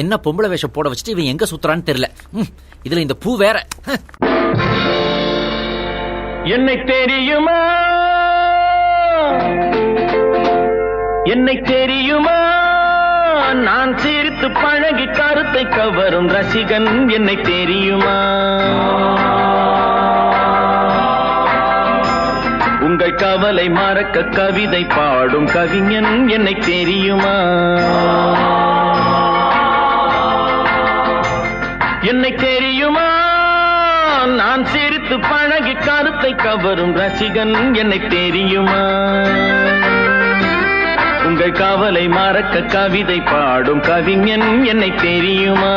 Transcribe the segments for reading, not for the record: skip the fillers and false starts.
என்ன பொம்பளை வேஷம் போட வச்சுட்டு இவன் எங்க சுத்துறான்னு தெரியல. இதுல இந்த பூ வேற. என்னை தெரியுமா, என்னை தெரியுமா, நான் சிரித்து பழகி கருத்தை கவரும் ரசிகன் என்னை தெரியுமா, உங்கள் கவலை மறக்க கவிதை பாடும் கவிஞன் என்னை தெரியுமா, என்னை தெரியுமா, நான் சிரித்து பழகி கருத்தை கவரும் ரசிகன் என்னை தெரியுமா, உங்கள் கவலை மறக்க கவிதை பாடும் கவிஞன் என்னை தெரியுமா.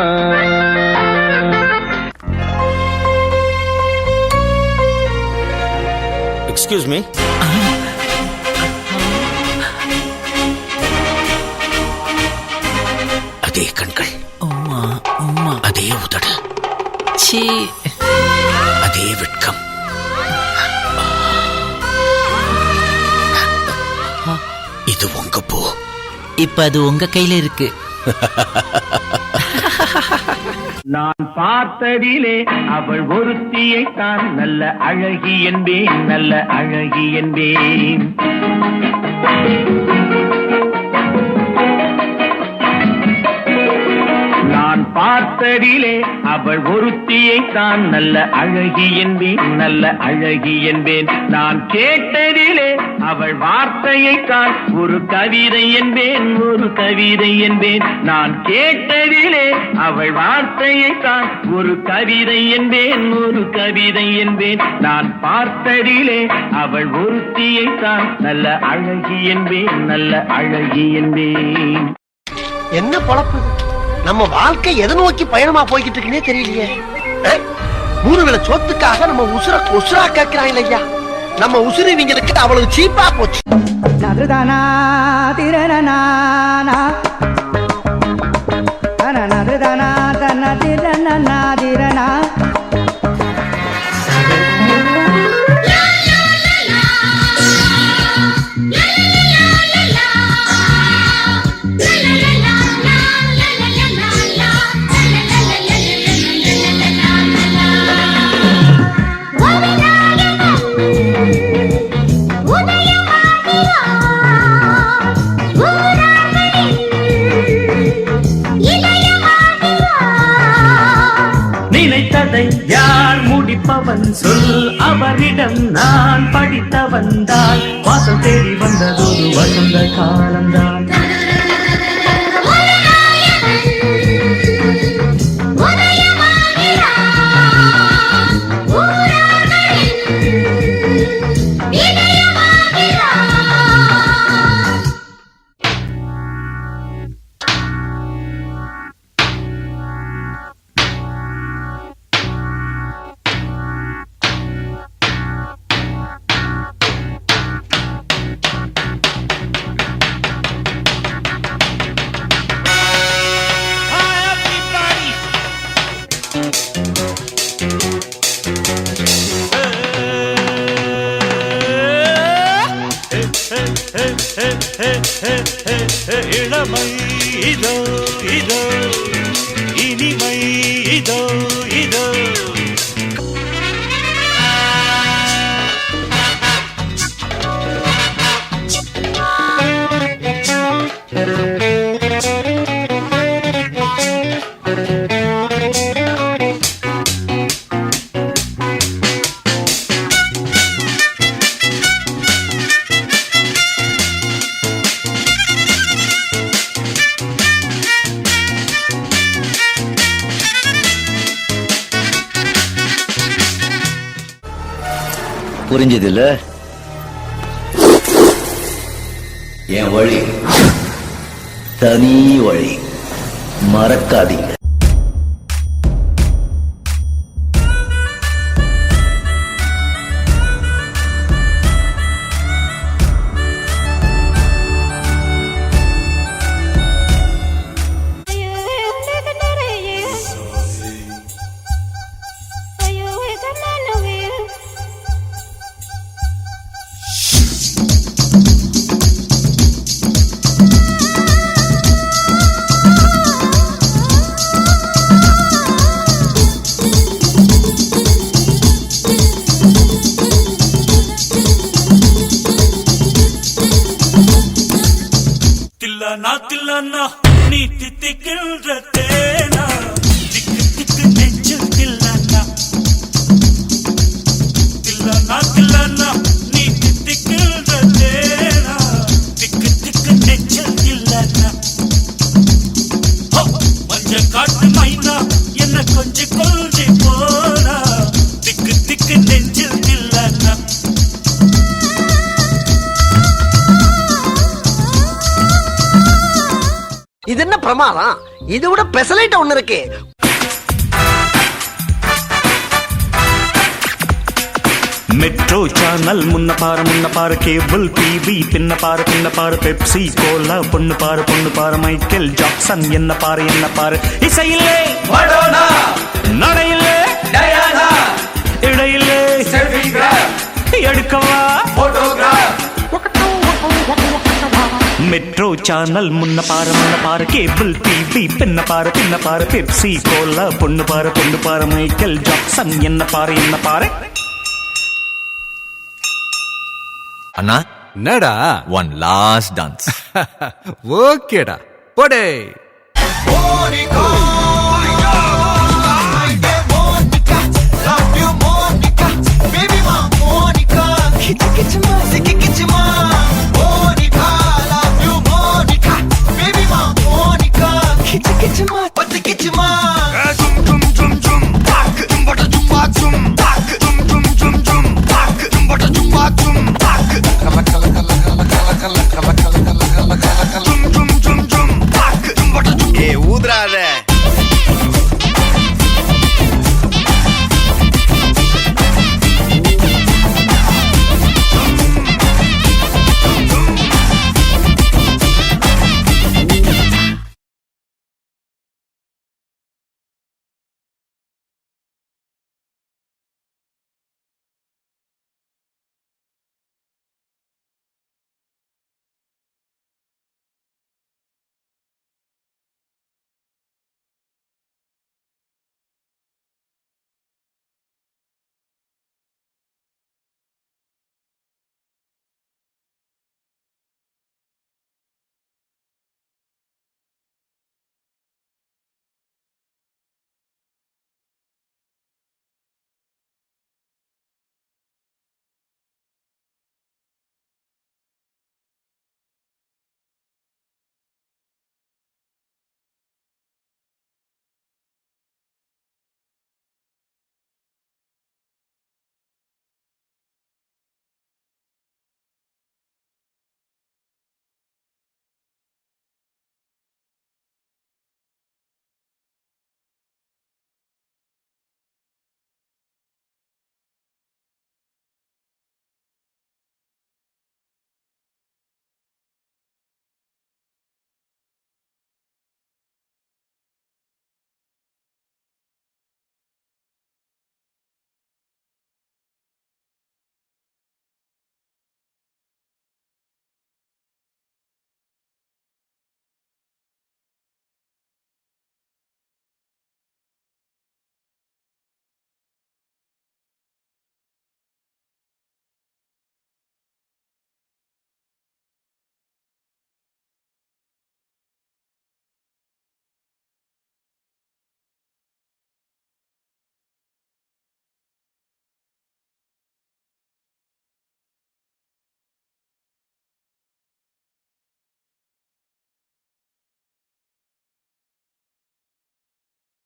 Excuse me. அதே கண்கள், அதே உதடு, அதே வெட்கம். இது உங்க பூ. இப்ப அது உங்க கையில இருக்கு. நான் பார்த்ததிலே அவள் ஒருத்தியைத்தான் நல்ல அழகி என்பேன், நல்ல அழகி என்பேன். நான் பார்த்ததிலே அவள் ஒருத்தியைத்தான் நல்ல அழகி என்பேன், நல்ல அழகி என்பேன். நான் கேட்டதிலே அவள் வார்த்தையைத்தான் ஒரு கவிதை என்பேன், ஒரு கவிதை என்பேன். நான் கேட்டதிலே அவள் வார்த்தையைத்தான் ஒரு கவிதை என்பேன், ஒரு கவிதை என்பேன். நான் பார்த்ததிலே அவள் ஒருத்தியைத்தான் நல்ல அழகி என்பேன், நல்ல அழகி என்பேன். என்ன பொழப்பு, நம்ம வாழ்க்கை எதை நோக்கி பயணமா போய்கிட்டு இருக்குன்னே தெரியலையே. 3 வேளை சொத்துக்காக நம்ம உசுர கொசுரா கேட்கிறாங்க ஐயா. நம்ம உசுறு இவங்களுக்கு அவ்வளவு சீப்பா போச்சு. நதுதானா திரணனானா நதுதானா தன திரணனா திரணா யார் முடிப்பவன் சொல், அவரிடம் நான் படித்த வந்தால் வாசல் தேடி வந்ததொரு வசந்த காலம்தான். இளமை இதோ இதோ, இனிமை இதோ இதோ. புரிஞ்சது இல்ல? என் வழி தனி வழி, மறக்காதீங்க. நாக்கில்லன்னா நீ தித்திக்கின்ற தேனா திக்கு திக்கு நெஞ்சில் தில்லன்னா தில்லன்னா தில்லன்னா நீ தித்திக்கின்ற தேனா திக்கு திக்கு நெஞ்சில் தில்லன்னா மஞ்ச காட்டு மைனா என்ன கொஞ்சி கொஞ்சி போனா திக்கு திக்கு நெஞ்சில் தில்லன்னா இது என்ன பிரமாதம்? இது விட பெசலைட் ஒண்ணு இருக்கு. மெட்ரோ சேனல் முன்ன பாரு கேபிள் டிவி பின்ன பாரு பெப்சி கோலா பொண்ணு பாரு மைக்கேல் ஜாக்சன் என்ன பாரு இசையிலே மடோனா நடையிலே டயானா இடையிலே எடுக்கவா போட்டோகிராஃப் மெட்ரோ சேனல் முன்ன பாரு கேபிள் டிவி பின்ன பாரு பெப்சி கோலா பொண்ணு பாரு மைக்கேல் ஜாக்சன் என்ன பாரு அண்ணா என்னடா ஒன் லாஸ்ட் டான்ஸ் ஓகேடா போடே